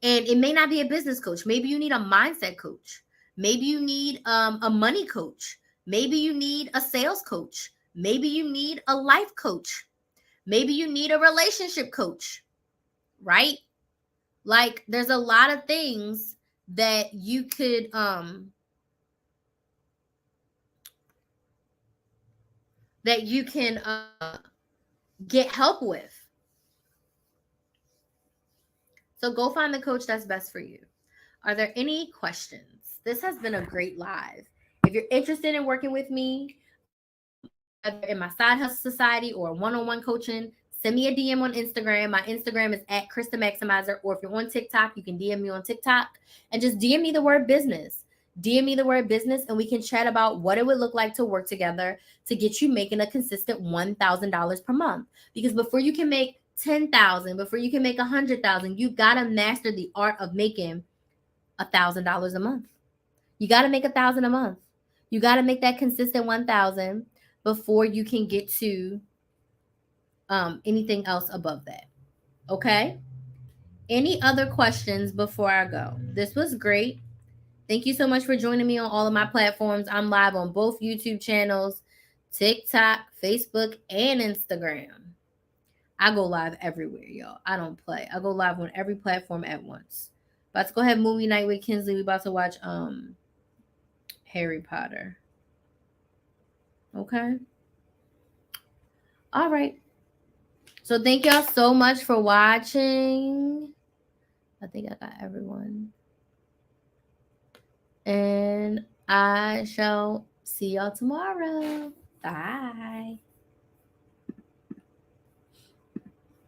And it may not be a business coach. Maybe you need a mindset coach. Maybe you need a money coach. Maybe you need a sales coach. Maybe you need a life coach. Maybe you need a relationship coach, right? Like there's a lot of things that you could get help with. So go find the coach that's best for you. Are there any questions? This has been a great live. If you're interested in working with me, either in my Side Hustle Society or one-on-one coaching, send me a DM on Instagram. My Instagram is at Krista Maximizer. Or if you're on TikTok, you can DM me on TikTok and just DM me the word business. DM me the word business and we can chat about what it would look like to work together to get you making a consistent $1,000 per month. Because before you can make $10,000, before you can make $100,000, you got to master the art of making $1,000 a month. You got to make $1,000 a month. You got to make that consistent 1,000 before you can get to anything else above that. Okay. Any other questions before I go? This was great. Thank you so much for joining me on all of my platforms. I'm live on both YouTube channels, TikTok, Facebook, and Instagram. I go live everywhere, y'all. I don't play. I go live on every platform at once. About to go have movie night with Kinsley. We about to watch Harry Potter. Okay. All right. So thank y'all so much for watching. I think I got everyone. And I shall see y'all tomorrow. Bye.